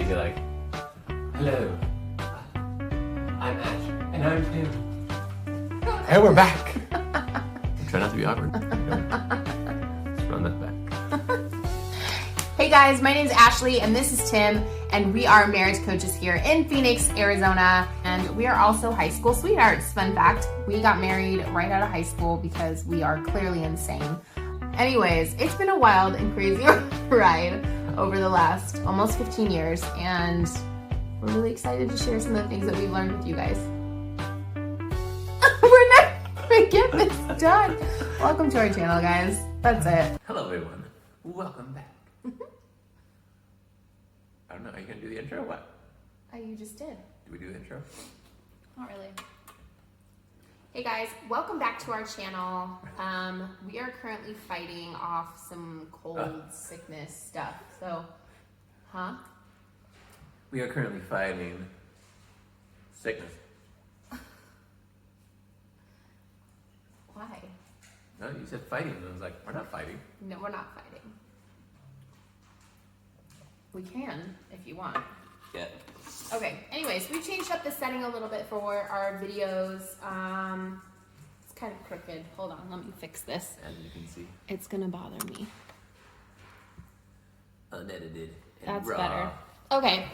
you'd be like, hello, I'm Ash, and I'm Tim. And we're back. Try not to be awkward. Let's run that back. Hey guys, my name is Ashley and this is Tim, and we are marriage coaches here in Phoenix, Arizona, and we are also high school sweethearts. Fun fact, we got married right out of high school because we are clearly insane. Anyways, it's been a wild and crazy ride over the last almost 15 years, and we're really excited to share some of the things that we've learned with you guys. We're never gonna get this done. Welcome to our channel, guys. That's it. Hello, everyone. Welcome back. I don't know. Are you gonna do the intro? Or what? You just did. Do we do the intro? Not really. Hey guys, welcome back to our channel. We are currently fighting off some cold sickness stuff. So, We are currently fighting sickness. Why? No, you said fighting, and I was like, we're not fighting. No, we're not fighting. We can, if you want. Yeah. Okay, anyways, we changed up the setting a little bit for our videos. It's kind of crooked. Hold on, let me fix this. As you can see. It's gonna bother me. Unedited and That's raw. better. Okay,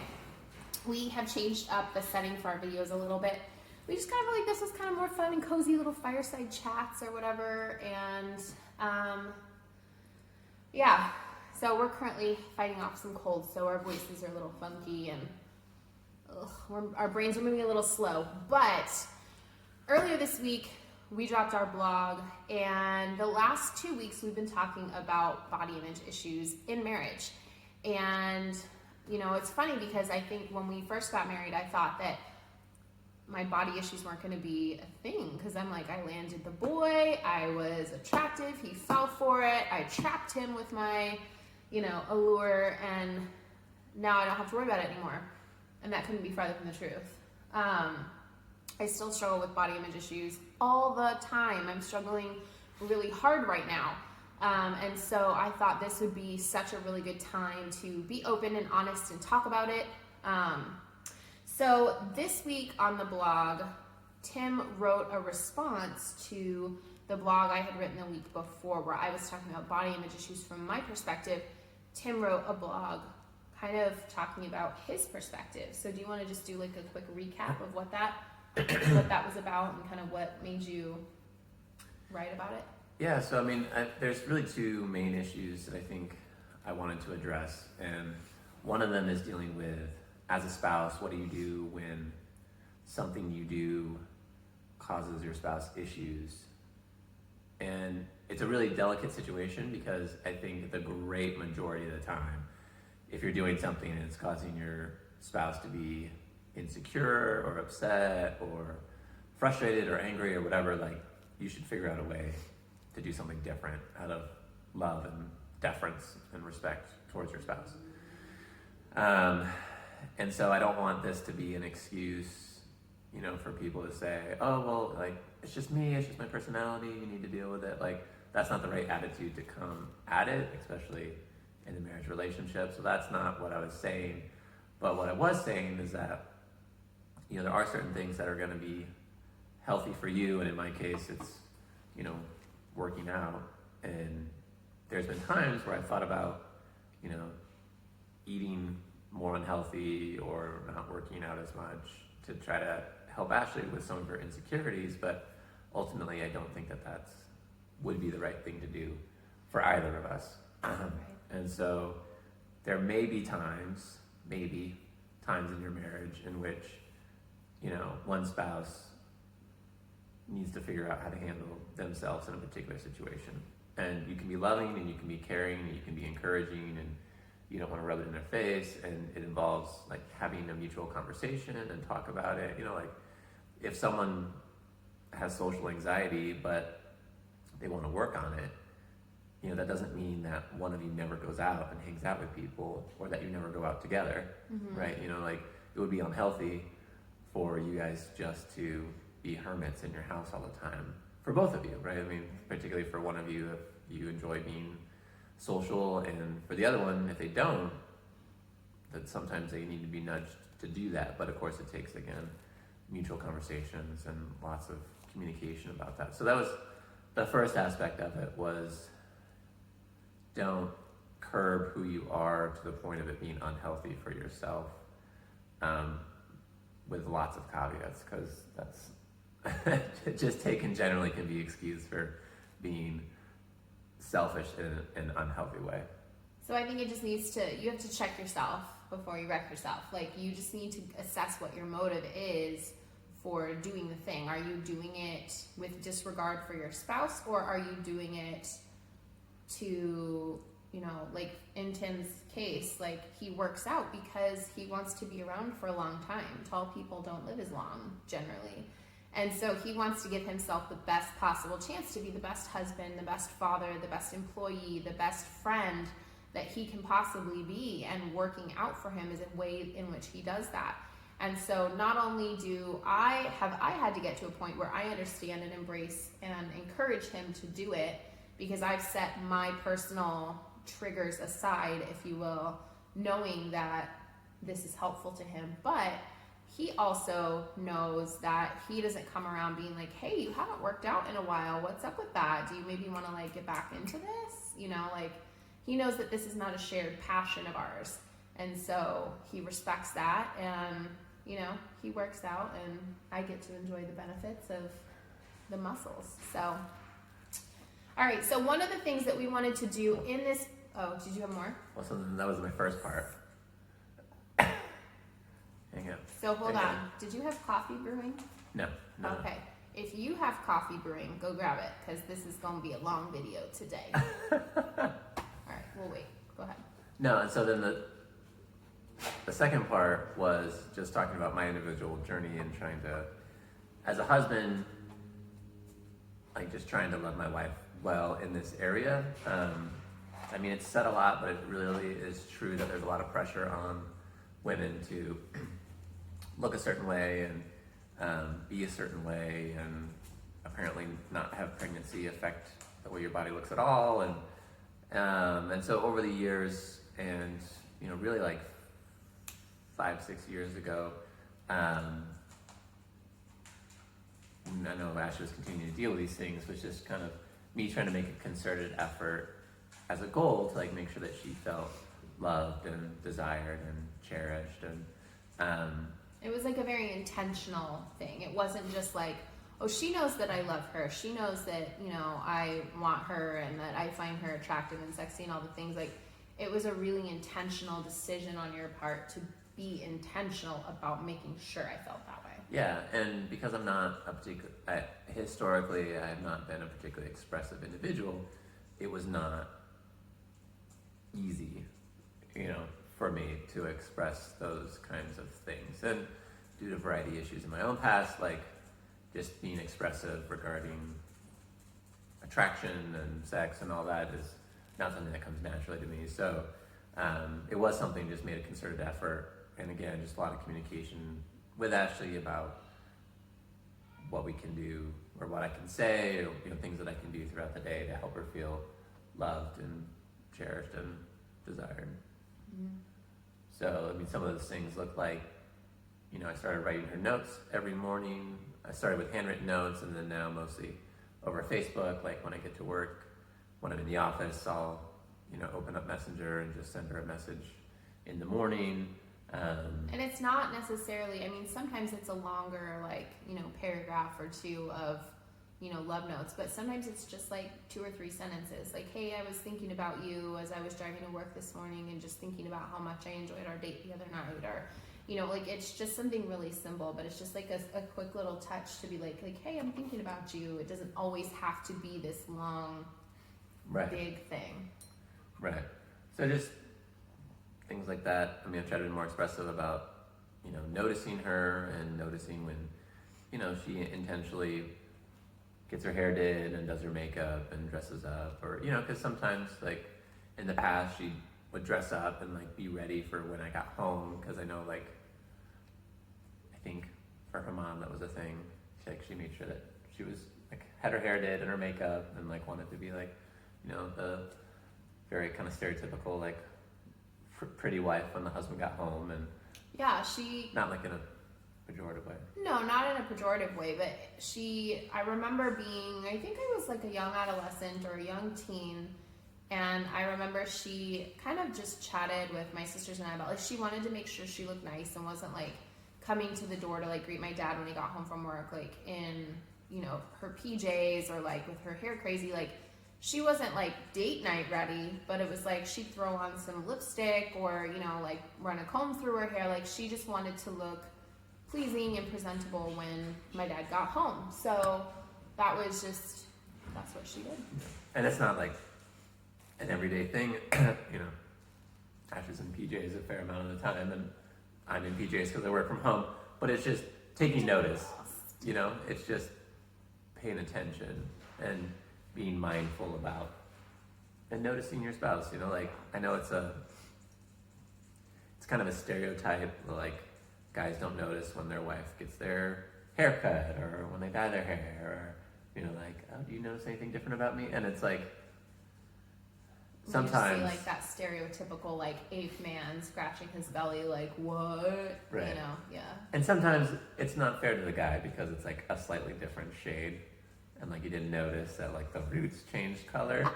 we have changed up the setting for our videos a little bit. We just kind of like this was kind of more fun and cozy little fireside chats or whatever, and yeah. So we're currently fighting off some colds, so our voices are a little funky and our brains are moving a little slow. But earlier this week, we dropped our blog, and the last 2 weeks we've been talking about body image issues in marriage. And, you know, it's funny because I think when we first got married, I thought that my body issues weren't going to be a thing, because I'm like, I landed the boy, I was attractive, he fell for it, I trapped him with my, you know, allure, and now I don't have to worry about it anymore. And that couldn't be farther from the truth. I still struggle with body image issues all the time. I'm struggling really hard right now. And so I thought this would be such a really good time to be open and honest and talk about it. So this week on the blog, Tim wrote a response to the blog I had written the week before where I was talking about body image issues from my perspective. Tim wrote a blog kind of talking about his perspective. So do you want to just do like a quick recap of what that was about and kind of what made you write about it? Yeah, so I mean, there's really two main issues that I think I wanted to address. And one of them is dealing with, as a spouse, what do you do when something you do causes your spouse issues? And it's a really delicate situation because I think the great majority of the time, if you're doing something and it's causing your spouse to be insecure or upset or frustrated or angry or whatever, like, you should figure out a way to do something different out of love and deference and respect towards your spouse. And so I don't want this to be an excuse, you know, for people to say, oh, well, like, it's just me, it's just my personality, you need to deal with it. Like, that's not the right attitude to come at it, especially in a marriage relationship. So that's not what I was saying. But what I was saying is that, you know, there are certain things that are going to be healthy for you. And in my case, it's, you know, working out. And there's been times where I thought about, you know, eating more unhealthy or not working out as much to try to help Ashley with some of her insecurities. But ultimately, I don't think that that's would be the right thing to do for either of us. And so there may be times in your marriage in which, you know, one spouse needs to figure out how to handle themselves in a particular situation. And you can be loving and you can be caring and you can be encouraging and you don't want to rub it in their face, and it involves like having a mutual conversation and talk about it. You know, like if someone has social anxiety but they want to work on it, you know, that doesn't mean that one of you never goes out and hangs out with people or that you never go out together, right? You know, like it would be unhealthy for you guys just to be hermits in your house all the time for both of you, right? I mean, particularly for one of you, if you enjoy being social, and for the other one, if they don't, that sometimes they need to be nudged to do that. But of course, it takes, again, mutual conversations and lots of communication about that. So that was the first aspect of it, was don't curb who you are to the point of it being unhealthy for yourself, with lots of caveats, because that's just taken generally can be excused for being selfish in an unhealthy way. So I think it just needs to, you have to check yourself before you wreck yourself. Like, you just need to assess what your motive is for doing the thing. Are you doing it with disregard for your spouse, or are you doing it to, you know, like in Tim's case, like he works out because he wants to be around for a long time. Tall people don't live as long generally. And so he wants to give himself the best possible chance to be the best husband, the best father, the best employee, the best friend that he can possibly be, and working out for him is a way in which he does that. And so not only do I had to get to a point where I understand and embrace and encourage him to do it, because I've set my personal triggers aside, if you will, knowing that this is helpful to him. But he also knows that he doesn't come around being like, hey, you haven't worked out in a while. What's up with that? Do you maybe want to like get back into this? You know, like he knows that this is not a shared passion of ours. And so he respects that, and, you know, he works out, and I get to enjoy the benefits of the muscles. So, all right. So one of the things that we wanted to do in this, oh, did you have more? Well, so that was my first part. Hang on. So hold on. Did you have coffee brewing? No. Okay. If you have coffee brewing, go grab it, because this is going to be a long video today. All right, we'll wait. Go ahead. No, and so then the second part was just talking about my individual journey and trying to, as a husband, like just trying to love my wife well in this area. I mean, it's said a lot, but it really is true that there's a lot of pressure on women to look a certain way and be a certain way, and apparently not have pregnancy affect the way your body looks at all. And so over the years, and you know, really like 5-6 years ago, I know Ashley was continuing to deal with these things, was just kind of me trying to make a concerted effort as a goal to like make sure that she felt loved and desired and cherished. And it was like a very intentional thing. It wasn't just like, oh, she knows that I love her. She knows that, you know, I want her and that I find her attractive and sexy and all the things. Like, it was a really intentional decision on your part to be intentional about making sure I felt that way. Yeah, and because I'm not a particular, historically, I have not been a particularly expressive individual, it was not easy, you know, for me to express those kinds of things. And due to a variety of issues in my own past, like just being expressive regarding attraction and sex and all that is not something that comes naturally to me. So it was something, just made a concerted effort. And again, just a lot of communication with Ashley about what we can do or what I can say, or you know, things that I can do throughout the day to help her feel loved and cherished and desired. Mm-hmm. So, I mean, some of those things look like, you know, I started writing her notes every morning. I started with handwritten notes, and then now mostly over Facebook. Like when I get to work, when I'm in the office, I'll, you know, open up Messenger and just send her a message in the morning. And it's not necessarily, I mean, sometimes it's a longer, like, you know, paragraph or two of, you know, love notes, but sometimes it's just like 2 or 3 sentences. Like, hey, I was thinking about you as I was driving to work this morning, and just thinking about how much I enjoyed our date the other night. Or, you know, like, it's just something really simple, but it's just like a quick little touch to be like, hey, I'm thinking about you. It doesn't always have to be this long, big thing. Right. So just things like that. I mean, I've tried to be more expressive about, you know, noticing her and noticing when, you know, she intentionally gets her hair did and does her makeup and dresses up, or, you know, because sometimes, like, in the past, she would dress up and, like, be ready for when I got home, because I know, like, I think for her mom, that was a thing. She made sure that she was, like, had her hair did and her makeup, and, like, wanted to be, like, you know, the very kind of stereotypical, like, pretty wife when the husband got home, and yeah, she, not like in a pejorative way. no, not in a pejorative way, but I remember being, I think I was like a young adolescent or a young teen, and I remember she kind of just chatted with my sisters and I about, like, she wanted to make sure she looked nice and wasn't like coming to the door to like greet my dad when he got home from work, like in, you know, her PJs or like with her hair crazy. Like, she wasn't like date night ready, but it was like she'd throw on some lipstick or, you know, like run a comb through her hair. Like, she just wanted to look pleasing and presentable when my dad got home. So that was just, that's what she did. And it's not like an everyday thing. You know, Ash is in PJs a fair amount of the time, and I'm in PJs because I work from home. But it's just taking notice. You know, it's just paying attention and being mindful about and noticing your spouse. You know, like, I know it's kind of a stereotype, like guys don't notice when their wife gets their hair cut or when they dye their hair, or, you know, like, oh, do you notice anything different about me? And it's like, sometimes you see like that stereotypical like ape man scratching his belly, like, what? Right. You know, yeah. And sometimes it's not fair to the guy because it's like a slightly different shade, and like you didn't notice that like the roots changed color,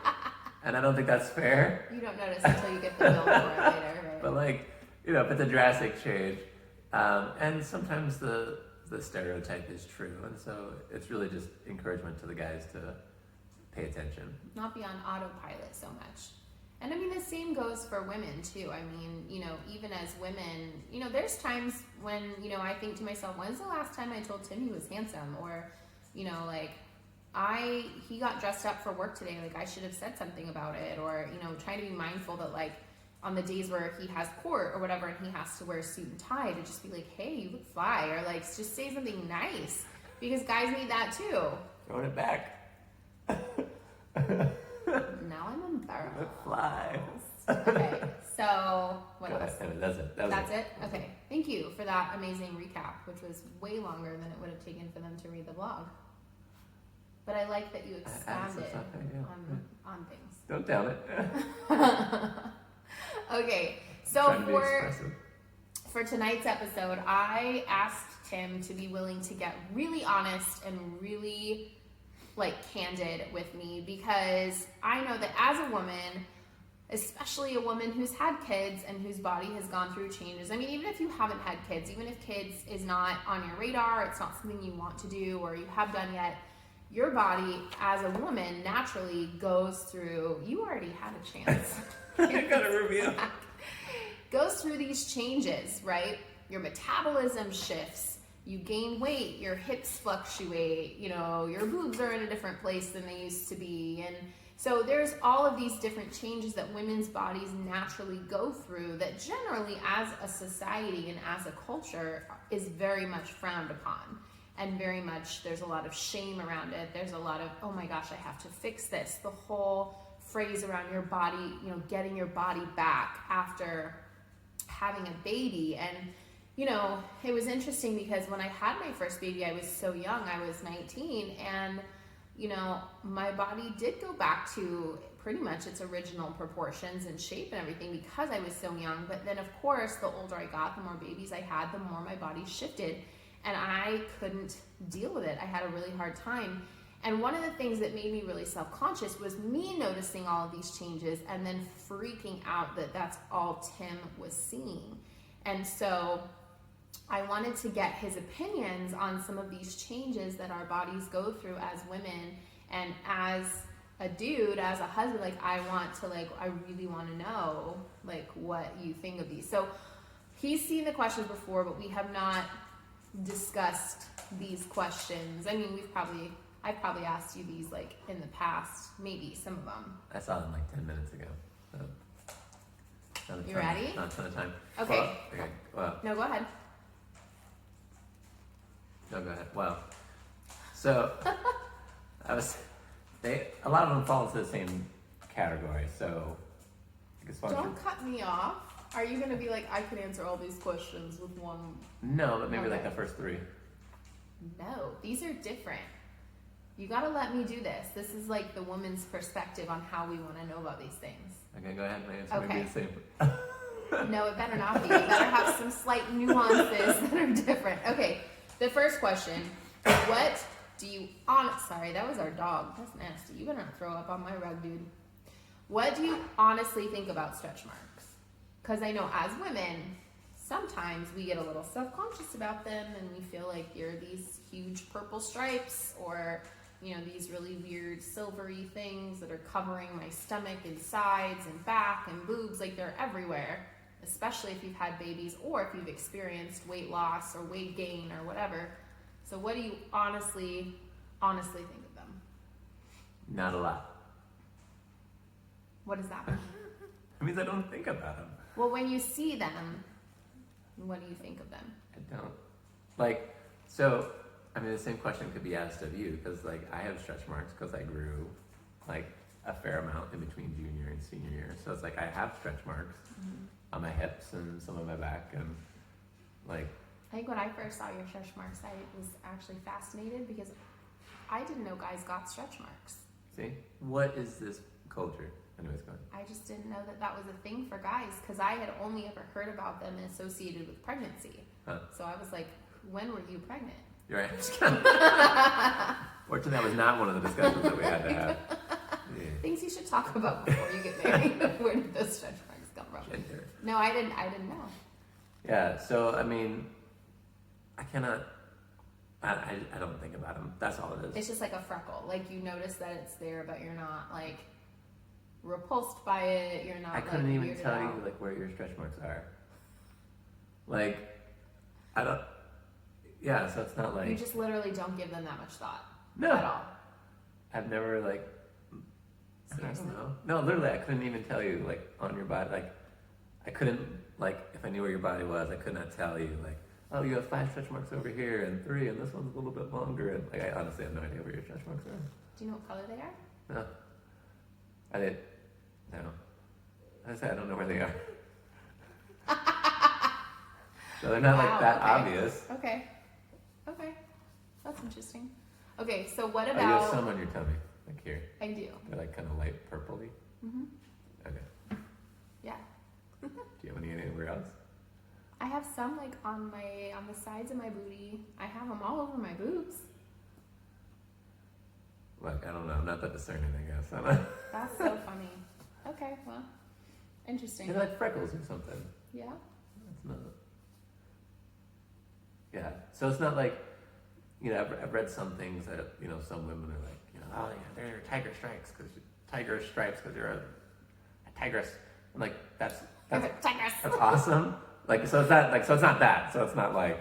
and I don't think that's fair. You don't notice until you get the bill for it later, right? But like, you know, if it's a drastic change, and sometimes the stereotype is true, and so it's really just encouragement to the guys to pay attention, not be on autopilot so much. And I mean, the same goes for women too. I mean, you know, even as women, you know, there's times when, you know, I think to myself, when's the last time I told Tim he was handsome? Or, you know, like, he got dressed up for work today, like, I should have said something about it. Or, you know, trying to be mindful that, like, on the days where he has court or whatever and he has to wear a suit and tie, to just be like, hey, you look fly, or like just say something nice, because guys need that too. throwing it back. Now I'm embarrassed. Look fly. Okay, so what Go else? ahead. That's it. That's it? Okay. Thank you for that amazing recap, which was way longer than it would have taken for them to read the blog. But I like that you expanded on things. Don't doubt it. Okay, so for tonight's episode, I asked Tim to be willing to get really honest and really like candid with me, because I know that as a woman, especially a woman who's had kids and whose body has gone through changes. I mean, even if you haven't had kids, even if kids is not on your radar, it's not something you want to do or you have done yet, your body as a woman naturally goes through, you already had a chance. I got a review. Goes through these changes, right? Your metabolism shifts. You gain weight, your hips fluctuate, you know, your boobs are in a different place than they used to be. And so there's all of these different changes that women's bodies naturally go through that generally as a society and as a culture is very much frowned upon. And very much, there's a lot of shame around it. There's a lot of, oh my gosh, I have to fix this. The whole phrase around your body, you know, getting your body back after having a baby. And you know, it was interesting because when I had my first baby, I was so young. I was 19, and, you know, my body did go back to pretty much its original proportions and shape and everything because I was so young. But then, of course, the older I got, the more babies I had, the more my body shifted, and I couldn't deal with it. I had a really hard time. And one of the things that made me really self-conscious was me noticing all of these changes and then freaking out that that's all Tim was seeing. And so I wanted to get his opinions on some of these changes that our bodies go through as women, and as a dude, as a husband, like I really want to know like what you think of these. So he's seen the questions before, but we have not discussed these questions. I mean, I've probably asked you these like in the past, maybe some of them. I saw them like 10 minutes ago. So you ready? Not a ton of time. Okay. Well, No, go ahead. No, go ahead. Well, so a lot of them fall into the same category. So don't cut me off. Are you gonna be like, I can answer all these questions with one? No, but maybe like the first three. No, these are different. You gotta let me do this. This is like the woman's perspective on how we want to know about these things. Okay, go ahead. My answer may be the same. No, it better not be. It better have some slight nuances that are different. Okay, the first question. What do you sorry, that was our dog. That's nasty. You better not throw up on my rug, dude. What do you honestly think about stretch marks? Because I know as women, sometimes we get a little self-conscious about them and we feel like you're these huge purple stripes or, you know, these really weird silvery things that are covering my stomach and sides and back and boobs. Like they're everywhere, especially if you've had babies or if you've experienced weight loss or weight gain or whatever. So what do you honestly think of them? Not a lot. What does that mean? It means I don't think about them. Well, when you see them, what do you think of them? I don't. Like, so, I mean, the same question could be asked of you, because, like, I have stretch marks because I grew, like, a fair amount in between junior and senior year. So it's like I have stretch marks on my hips and some of my back, and, like... I think when I first saw your stretch marks, I was actually fascinated because I didn't know guys got stretch marks. See? What is this culture? Anyways, go ahead. I just didn't know that that was a thing for guys because I had only ever heard about them associated with pregnancy. Huh. So I was like, when were you pregnant? You're right. Fortunately, that was not one of the discussions that we had to have. Yeah. Things you should talk about before you get married. Where did those stretch marks come from? Gender. No, I didn't know. Yeah, so, I mean, I cannot... I don't think about them. That's all it is. It's just like a freckle. Like you notice that it's there, but you're not like repulsed by it. You're not. I couldn't like, even tell you like where your stretch marks are. Like, I don't. Yeah, so it's not like you just literally don't give them that much thought. No. At all. I've never like. I Seriously? don't know. No, literally, I couldn't even tell you like on your body. Like, I couldn't like if I knew where your body was, I could not tell you like. Oh, you have 5 stretch marks over here and 3, and this one's a little bit longer. And like, I honestly have no idea where your stretch marks are. Do you know what color they are? No, I did. No, I said I don't know where they are. So they're not like that obvious. Okay, that's interesting. Okay, so what Oh, about? you have some on your tummy, like here. I do. They're like kind of light purpley. Mhm. Okay. Yeah. Do you have any anywhere else? I have some like on the sides of my booty. I have them all over my boobs. Look, I don't know. I'm not that discerning, I guess. I don't know. That's so funny. Okay, well, interesting. They're like freckles or something. Yeah. It's not. Yeah. So it's not like, you know, I've read some things that, you know, some women are like, you know, oh yeah, they're tiger stripes because you're a tigress. I'm like, that's Tigress. that's awesome. Like, so it's not like, so it's not that. So it's not like,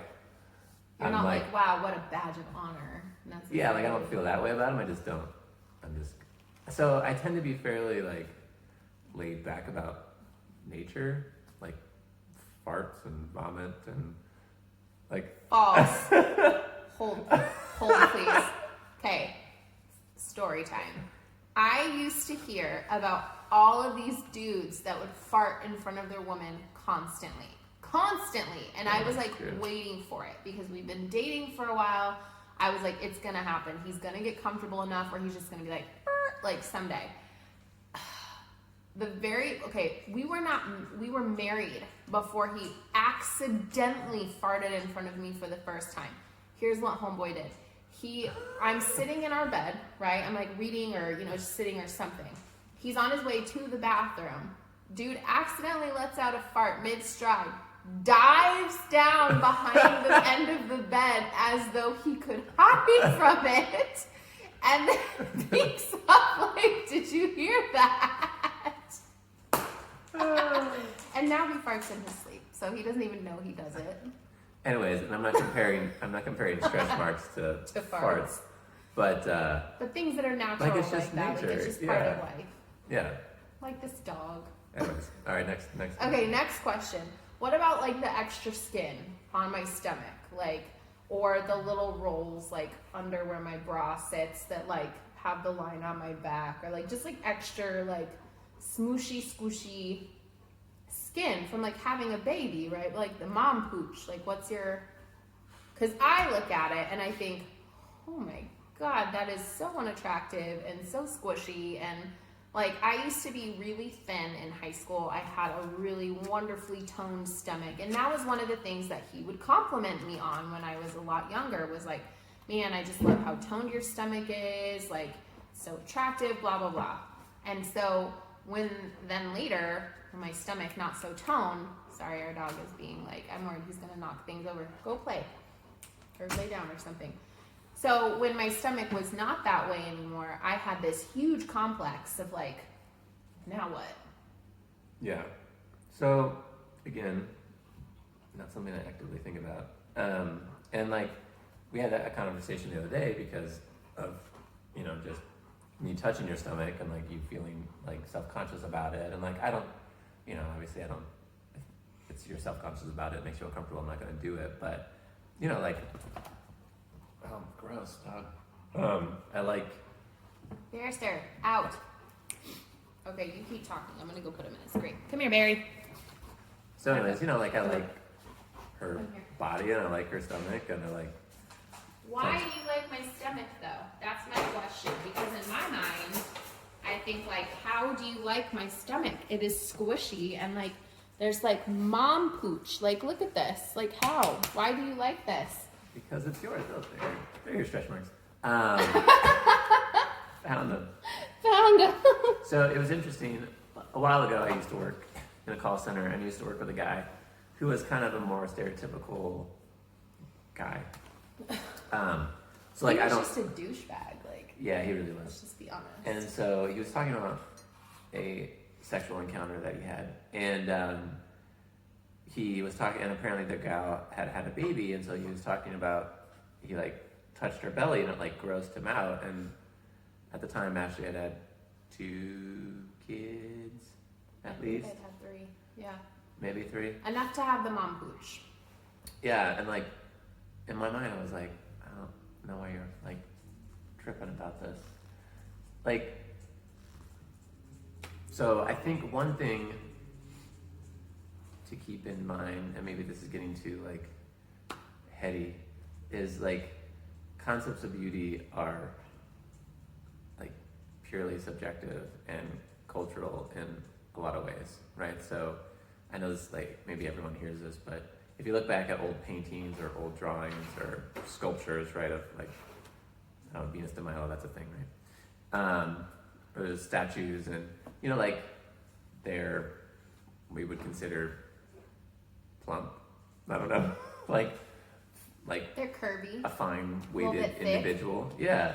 You're I'm not like, wow, what a badge of honor. And that's yeah, like I don't feel that way about them. I just don't. I'm just, so I tend to be fairly like laid back about nature, like farts and vomit and like. False. Hold please. Okay, story time. I used to hear about all of these dudes that would fart in front of their woman constantly. And I was like waiting for it because we've been dating for a while. I was like, it's gonna happen. He's gonna get comfortable enough where he's just gonna be like someday. We were married before he accidentally farted in front of me for the first time. Here's what homeboy did. I'm sitting in our bed, right? I'm like reading or, you know, just sitting or something. He's on his way to the bathroom. Dude accidentally lets out a fart mid-stride, dives down behind the end of the bed as though he could hide from it, and then picks up like, did you hear that? And now he farts in his sleep, so he doesn't even know he does it. Anyways, and I'm not comparing stretch marks to farts. But things that are natural like it's just that, nature. like it's just part of life. Yeah. Like this dog. Anyways, all right, next. Okay, next question. What about like the extra skin on my stomach, like, or the little rolls like under where my bra sits that like have the line on my back, or like just like extra like smooshy, squishy skin from like having a baby, right? Like the mom pooch. Like, what's your? Because I look at it and I think, oh my God, that is so unattractive and so squishy and Like, I used to be really thin in high school. I had a really wonderfully toned stomach. And that was one of the things that he would compliment me on when I was a lot younger, was like, man, I just love how toned your stomach is, like, so attractive, blah, blah, blah. And so then later, when my stomach not so toned, sorry, our dog is being like, I'm worried he's gonna knock things over. Go play, or lay down or something. So when my stomach was not that way anymore, I had this huge complex of like, now what? Yeah. So again, not something I actively think about. And like, we had a conversation the other day because of, you know, just me touching your stomach and like you feeling like self-conscious about it. And like, I don't, you know, obviously I don't, if it's you're self-conscious about it, makes you uncomfortable, I'm not going to do it. But, you know, like, oh, gross, dog. I like. Barrister, out. Okay, you keep talking. I'm gonna go put him in his crate. Come here, Barry. So, anyways, you know, like I like her body and I like her stomach and I like. Why do you like my stomach though? That's my question. Because in my mind, I think like, how do you like my stomach? It is squishy and like, there's like mom pooch. Like, look at this. Like, how? Why do you like this? Because it's yours. Oh, they're your stretch marks. Found them. Found them. So it was interesting. A while ago, I used to work in a call center and I used to work with a guy who was kind of a more stereotypical guy. So like, he was I don't. just a douchebag. Like, Yeah, he really let's was. just be honest. And so he was talking about a sexual encounter that he had, and he was talking, and apparently the gal had had a baby, and so he was talking about he like touched her belly, and it like grossed him out. And at the time, Ashley had had 2 kids, at least. I'd have 3. Yeah. Maybe 3. Enough to have the mom pooch. Yeah, and like in my mind, I was like, I don't know why you're like tripping about this. Like, so I think one thing to keep in mind, and maybe this is getting too like heady, is like concepts of beauty are like purely subjective and cultural in a lot of ways, right? So I know this, like, maybe everyone hears this, but if you look back at old paintings or old drawings or sculptures, right, of like Venus de Milo, that's a thing, right? Or the statues, and you know, like we would consider plump. I don't know, like They're curvy. a fine A little weighted bit thick. individual, yeah.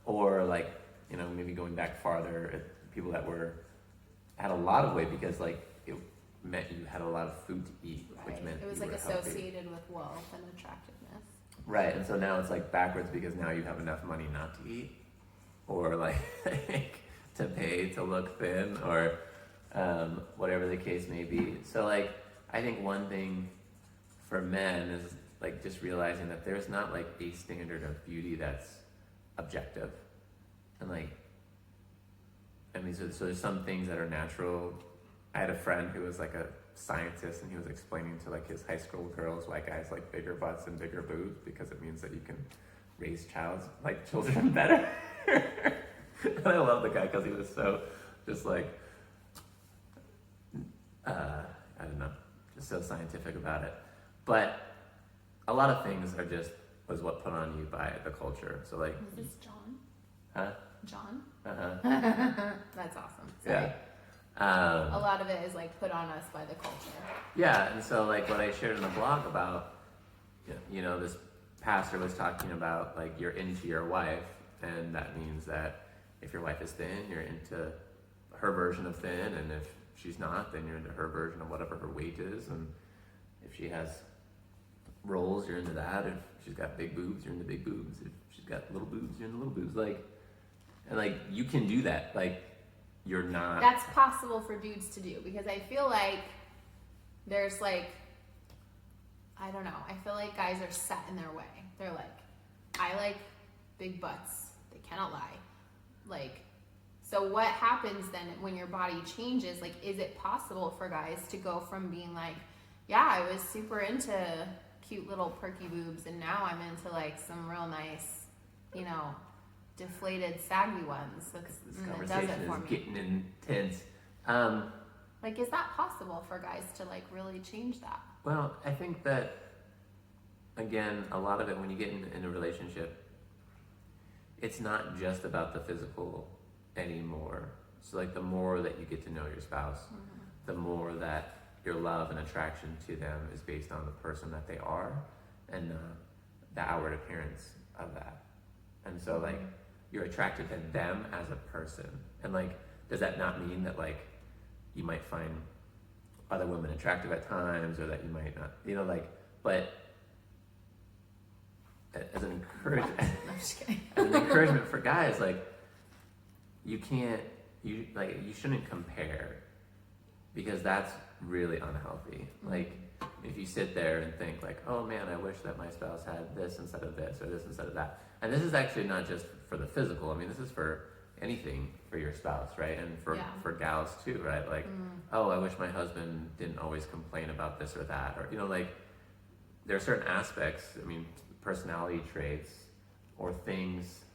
Or like, you know, maybe going back farther, people that had a lot of weight because like it meant you had a lot of food to eat, which Right. meant It was you like were healthy. associated with wealth and attractiveness. Right, and so now it's like backwards because now you have enough money not to eat, or like to pay to look thin, or whatever the case may be. So like, I think one thing for men is like just realizing that there's not like a standard of beauty that's objective, and like, I mean, so there's some things that are natural. I had a friend who was like a scientist, and he was explaining to like his high school girls why guys like bigger butts and bigger boobs, because it means that you can raise children better. And I love the guy because he was so just like I don't know, just so scientific about it. But a lot of things was what put on you by the culture. So like, Is this John? huh? John? Uh-huh. That's awesome. Sorry. Yeah. A lot of it is like put on us by the culture. Yeah, and so like what I shared in the blog about, you know, this pastor was talking about like you're into your wife, and that means that if your wife is thin, you're into her version of thin, and if she's not, then you're into her version of whatever her weight is, and if she has rolls, you're into that. If she's got big boobs, you're into big boobs. If she's got little boobs, you're into little boobs. Like, and like you can do that. Like, you're not. That's possible for dudes to do, because I feel like there's like, I don't know, I feel like guys are set in their way. They're like, I like big butts. They cannot lie. Like, so what happens then when your body changes? Like, is it possible for guys to go from being like, yeah, I was super into cute little perky boobs, and now I'm into like some real nice, you know, deflated, saggy ones. That's, This that does conversation it for is me. getting intense. Like, is that possible for guys to like really change that? Well, I think that, again, a lot of it when you get in a relationship, it's not just about the physical anymore. So like the more that you get to know your spouse, the more that your love and attraction to them is based on the person that they are and the outward appearance of that. And so like you're attracted to them as a person. And like, does that not mean that like you might find other women attractive at times, or that you might not, you know, like, but as an encouragement, I'm just kidding. as an encouragement for guys, like you shouldn't compare, because that's really unhealthy. Like if you sit there and think like, oh man, I wish that my spouse had this instead of this, or this instead of that. And this is actually not just for the physical. I mean, this is for anything for your spouse, right? And for gals too, right? Like, oh, I wish my husband didn't always complain about this or that, or you know, like there are certain aspects. I mean, personality traits or things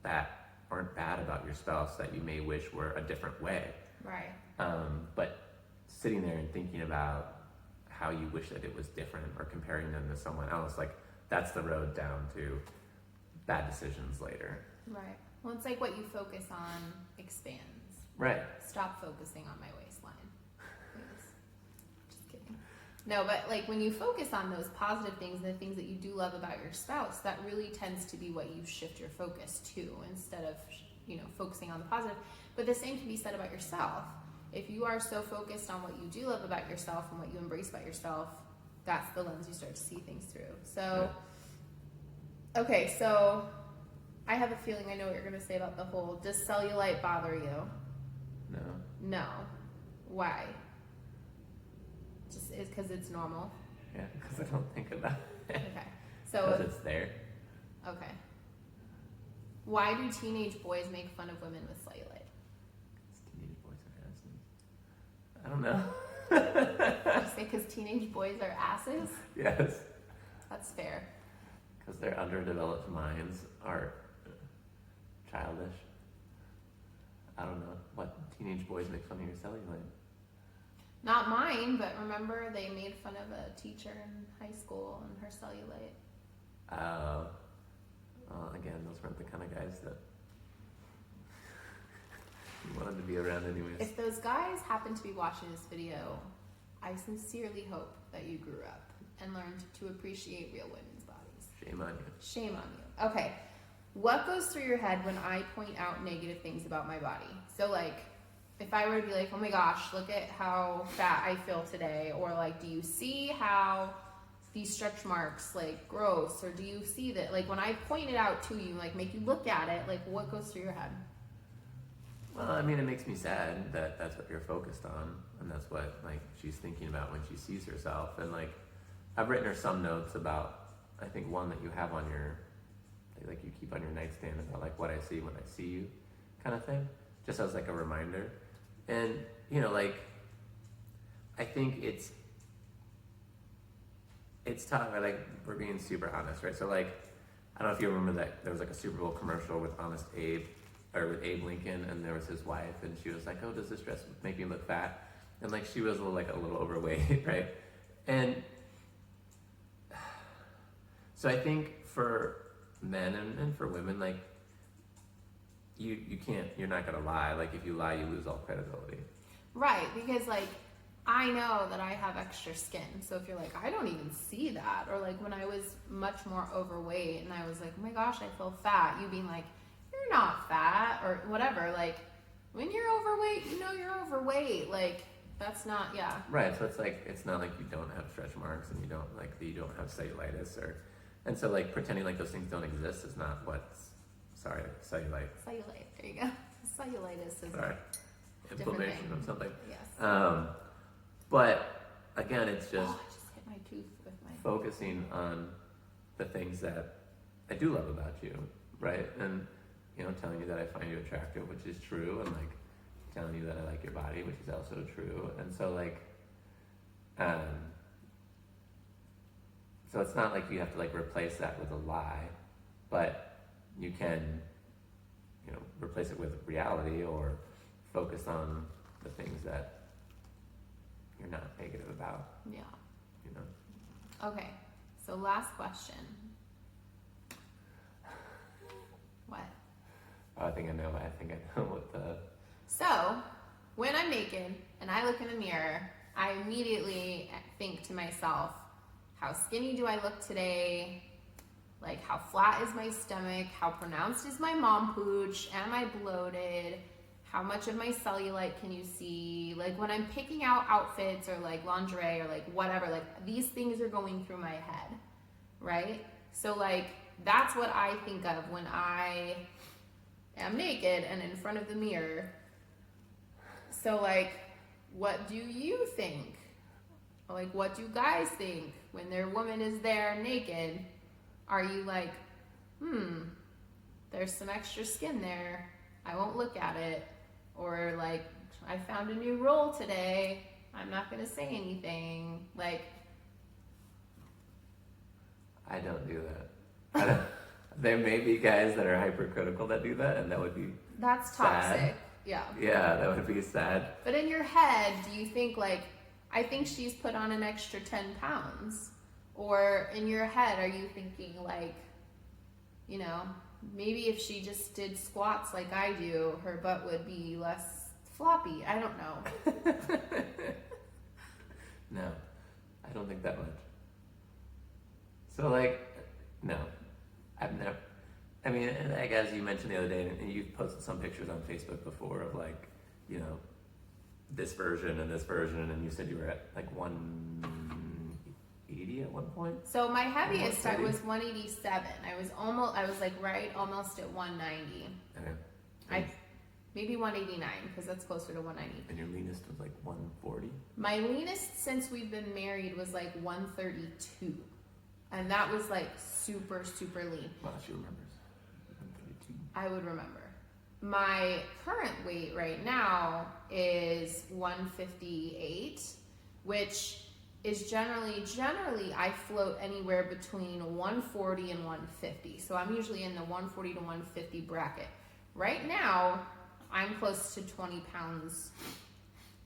that aren't bad about your spouse that you may wish were a different way. Right. But sitting there and thinking about how you wish that it was different, or comparing them to someone else, like that's the road down to bad decisions later. Right. Well, it's like what you focus on expands. Right. Stop focusing on my waistline, please. Just kidding. No, but like when you focus on those positive things and the things that you do love about your spouse, that really tends to be what you shift your focus to, instead of, you know, focusing on the positive. But the same can be said about yourself. If you are so focused on what you do love about yourself and what you embrace about yourself, that's the lens you start to see things through. So, okay, so I have a feeling I know what you're going to say about the whole, does cellulite bother you? No. No. Why? Just is because it's normal? Yeah, because I don't think about it. Okay. So, Because it's there. okay. Why do teenage boys make fun of women with cellulite? Teenage boys are asses. I don't know. Did you say because teenage boys are asses? Yes. That's fair. Because their underdeveloped minds are childish. I don't know. What teenage boys make fun of your cellulite? Not mine, but remember they made fun of a teacher in high school and her cellulite. Again, those weren't the kind of guys that you wanted to be around anyways. If those guys happen to be watching this video, I sincerely hope that you grew up and learned to appreciate real women's bodies. Shame on you. Shame on you. Okay. What goes through your head when I point out negative things about my body? So like, if I were to be like, oh my gosh, look at how fat I feel today, or like, do you see how these stretch marks, like, gross, or do you see that, like, when I point it out to you, like, make you look at it, like, what goes through your head? Well, I mean, it makes me sad that that's what you're focused on, and that's what, like, she's thinking about when she sees herself. And, like, I've written her some notes about, I think, one that you have on your, like, you keep on your nightstand about, like, what I see when I see you kind of thing, just as, like, a reminder. And, you know, like, I think it's tough, right? Like, we're being super honest, right? So, like, I don't know if you remember that there was, like, a Super Bowl commercial with Honest Abe, or with Abe Lincoln, and there was his wife, and she was like, oh, does this dress make me look fat? And, like, she was a little overweight, right? And so I think for men and for women, like, you're not gonna lie. Like, if you lie, you lose all credibility. Right, because, like, I know that I have extra skin. So if you're like, I don't even see that, or like when I was much more overweight and I was like, oh my gosh, I feel fat, you being like, you're not fat, or whatever. Like, when you're overweight, you know you're overweight. Like, that's not, yeah. Right, so it's like, it's not like you don't have stretch marks and you don't have cellulitis, and so like pretending like those things don't exist is not what's, cellulite. Cellulite, there you go. Cellulitis is Sorry. Inflammation of something. Yes. But again, it's just, I just hit my tooth with my focusing on the things that I do love about you, right? And, you know, telling you that I find you attractive, which is true, and like telling you that I like your body, which is also true. And so like, so it's not like you have to like replace that with a lie, but you can replace it with reality or focus on the things that you're not negative about. Yeah. You know. Okay. So last question. What? Oh, I think I know what the. So, when I'm naked and I look in the mirror, I immediately think to myself, how skinny do I look today? Like, how flat is my stomach? How pronounced is my mom pooch? Am I bloated? How much of my cellulite can you see? Like, when I'm picking out outfits or like lingerie or like whatever, like these things are going through my head, right? So like, that's what I think of when I am naked and in front of the mirror. So like, what do you think? Like, what do guys think when their woman is there naked? Are you like, there's some extra skin there, I won't look at it? Or like, I found a new roll today, I'm not gonna say anything. Like, I don't do that. There may be guys that are hypercritical that do that, and that would be that's sad. toxic. Yeah. Yeah, that would be sad. But in your head, do you think like, I think she's put on an extra 10 pounds? Or in your head, are you thinking like, maybe if she just did squats like I do, her butt would be less floppy? I don't know. No, I don't think that much. So like, no, I've never. I mean, like as you mentioned the other day, and you've posted some pictures on Facebook before of like, this version and this version, and you said you were at like 180 at one point. So my heaviest I was 187. I was like almost at 190. Okay. Maybe 189 because that's closer to 190. And your leanest was like 140. My leanest since we've been married was like 132, and that was like super super lean. Wow, she remembers. 132. I would remember. My current weight right now is 158, which is generally I float anywhere between 140 and 150. So I'm usually in the 140 to 150 bracket. Right now, I'm close to 20 pounds,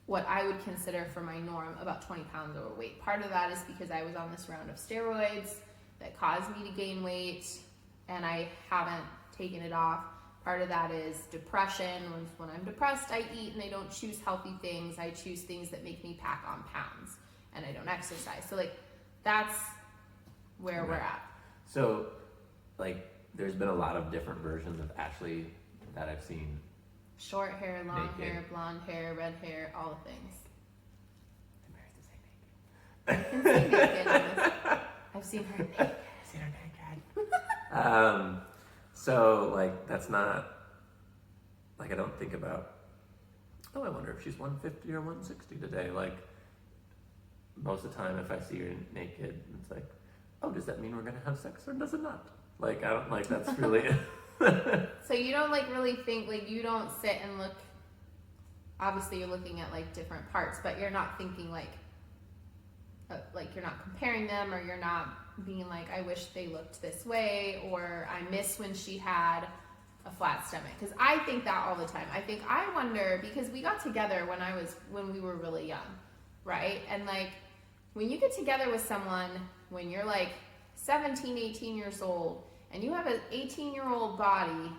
what I would consider for my norm, about 20 pounds overweight. Part of that is because I was on this round of steroids that caused me to gain weight, and I haven't taken it off. Part of that is depression. When I'm depressed, I eat and I don't choose healthy things. I choose things that make me pack on pounds, and I don't exercise. So like, that's where we're at. So like, there's been a lot of different versions of Ashley that I've seen. Short hair, long naked. hair, blonde hair, red hair, all the things. I'm married to say naked. I can say naked. I've seen her naked. I've seen her naked. So like, that's not like, I don't think about, oh, I wonder if she's 150 or 160 today. Like, most of the time if I see her naked, it's like, oh, does that mean we're gonna have sex or does it not? Like, I don't, like, that's really So you don't like really think, like, you don't sit and look, obviously you're looking at like different parts, but you're not thinking like you're not comparing them, or you're not being like, I wish they looked this way, or I miss when she had a flat stomach. Because I think that all the time. I wonder, because we got together when we were really young, right? And like, when you get together with someone when you're like 17, 18 years old, and you have an 18-year-old body,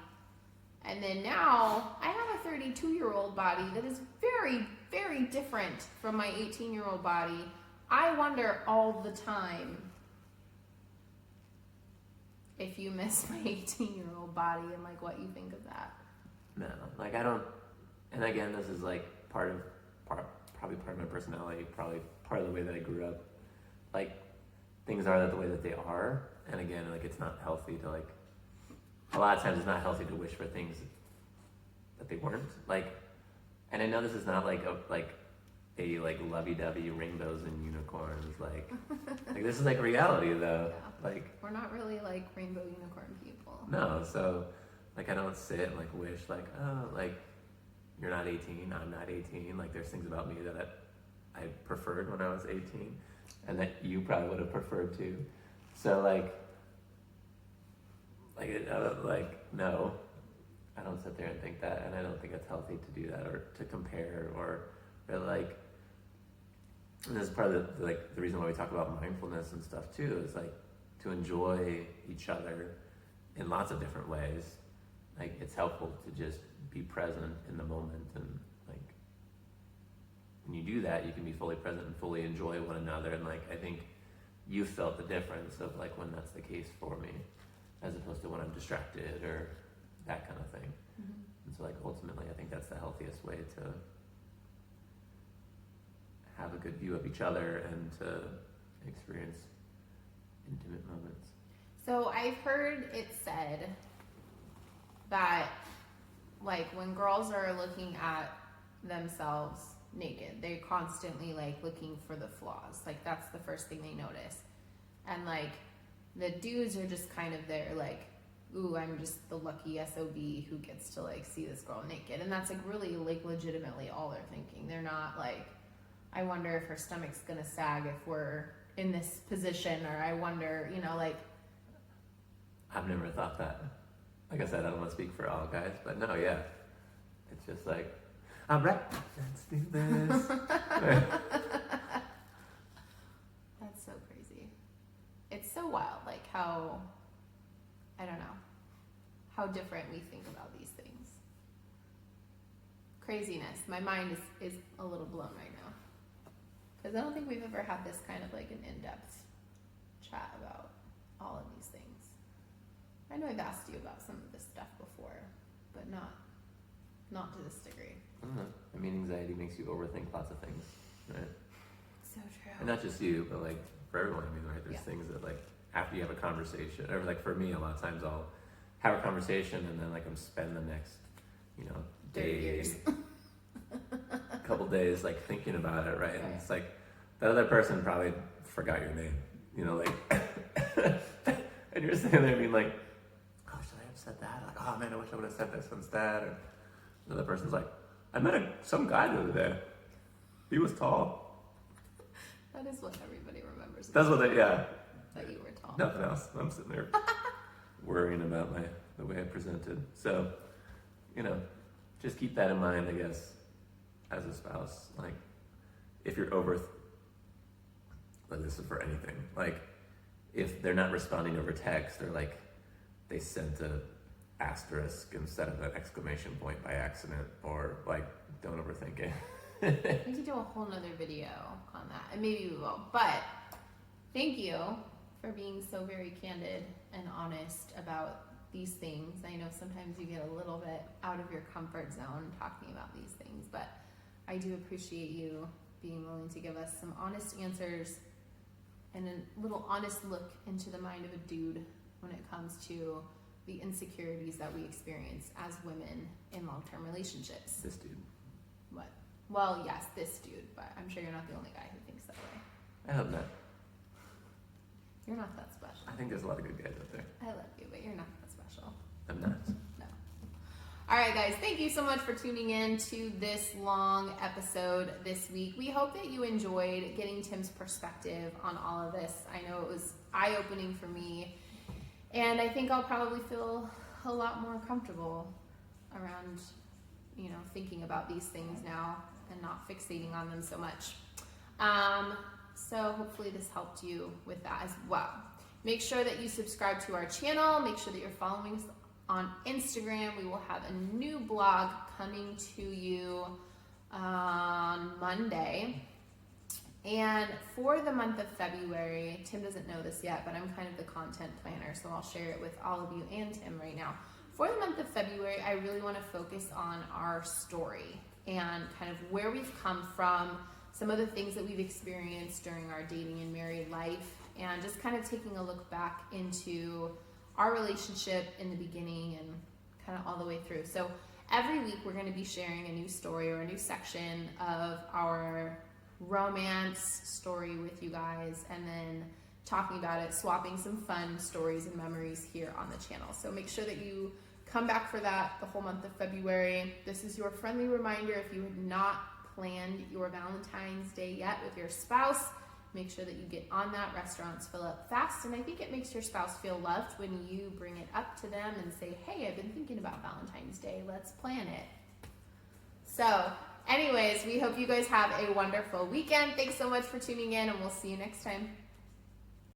and then now I have a 32-year-old body that is very, very different from my 18-year-old body. I wonder all the time if you miss my 18-year-old body and like what you think of that. No, like, I don't, and again, this is like probably part of my personality, probably part of the way that I grew up. Like, things are the way that they are, and again, like, it's not healthy to like, a lot of times it's not healthy to wish for things that they weren't. Like, and I know this is not like a lovey-dovey rainbows and unicorns, like this is like reality though. Yeah. Like, we're not really like rainbow unicorn people. No, so like, I don't sit and like wish like, oh, like, you're not 18, I'm not 18. Like, there's things about me that I preferred when I was 18, and that you probably would have preferred too. So like no, I don't sit there and think that, and I don't think it's healthy to do that or to compare or like. And this is part of the reason why we talk about mindfulness and stuff too, is like to enjoy each other in lots of different ways. Like it's helpful to just be present in the moment, and like when you do that, you can be fully present and fully enjoy one another. And like I think you felt the difference of like when that's the case for me, as opposed to when I'm distracted or that kind of thing. Mm-hmm. And so like ultimately, I think that's the healthiest way to have a good view of each other and to experience intimate moments. So I've heard it said that like when girls are looking at themselves naked, they're constantly like looking for the flaws. Like that's the first thing they notice. And like the dudes are just kind of there like, ooh, I'm just the lucky SOB who gets to like see this girl naked. And that's like really like legitimately all they're thinking. They're not like, I wonder if her stomach's gonna sag if we're in this position, or I wonder, you know, like. I've never thought that. Like I said, I don't want to speak for all guys, but no, yeah. It's just like, all right, let's do this. That's so crazy. It's so wild, like how, I don't know, how different we think about these things. Craziness. My mind is a little blown right now. Because I don't think we've ever had this kind of like an in-depth chat about all of these things. I know I've asked you about some of this stuff before, but not to this degree. I don't know. I mean, anxiety makes you overthink lots of things, right? So true. And not just you, but like for everyone. I mean, right? There's things that like after you have a conversation, or like for me, a lot of times I'll have a conversation and then like I'm spend the next, day, couple days like thinking about it, right? And it's like that other person probably forgot your name, like, and you're sitting there being like, oh, should I have said that? Like, oh man, I wish I would have said this instead. Or another person's like, I met some guy the other day. He was tall. That is what everybody remembers. That's what that you were tall. Nothing else. I'm sitting there worrying about the way I presented. So, just keep that in mind, I guess, as a spouse. Like, if you're like this is for anything. Like, if they're not responding over text, or like they sent a asterisk instead of an exclamation point by accident, or like, don't overthink it. We could do a whole nother video on that, and maybe we will. But thank you for being so very candid and honest about these things. I know sometimes you get a little bit out of your comfort zone talking about these things, but I do appreciate you being willing to give us some honest answers and a little honest look into the mind of a dude when it comes to the insecurities that we experience as women in long-term relationships. This dude. What? Well, yes, this dude, but I'm sure you're not the only guy who thinks that way. I hope not. You're not that special. I think there's a lot of good guys out there. I love you, but you're not that special. I'm not. No. All right, guys, thank you so much for tuning in to this long episode this week. We hope that you enjoyed getting Tim's perspective on all of this. I know it was eye-opening for me, and I think I'll probably feel a lot more comfortable around, thinking about these things now and not fixating on them so much. So hopefully this helped you with that as well. Make sure that you subscribe to our channel. Make sure that you're following us on Instagram. We will have a new blog coming to you on Monday. And for the month of February, Tim doesn't know this yet, but I'm kind of the content planner, so I'll share it with all of you and Tim right now. For the month of February, I really want to focus on our story and kind of where we've come from, some of the things that we've experienced during our dating and married life, and just kind of taking a look back into our relationship in the beginning and kind of all the way through. So every week we're going to be sharing a new story or a new section of our romance story with you guys, and then talking about it, swapping some fun stories and memories here on the channel. So make sure that you come back for that the whole month of February. This is your friendly reminder, if you have not planned your Valentine's Day yet with your spouse, Make sure that you get on that. Restaurants fill up fast, and I think it makes your spouse feel loved when you bring it up to them and say, hey, I've been thinking about Valentine's Day. Let's plan it. So, anyways, we hope you guys have a wonderful weekend. Thanks so much for tuning in, and we'll see you next time.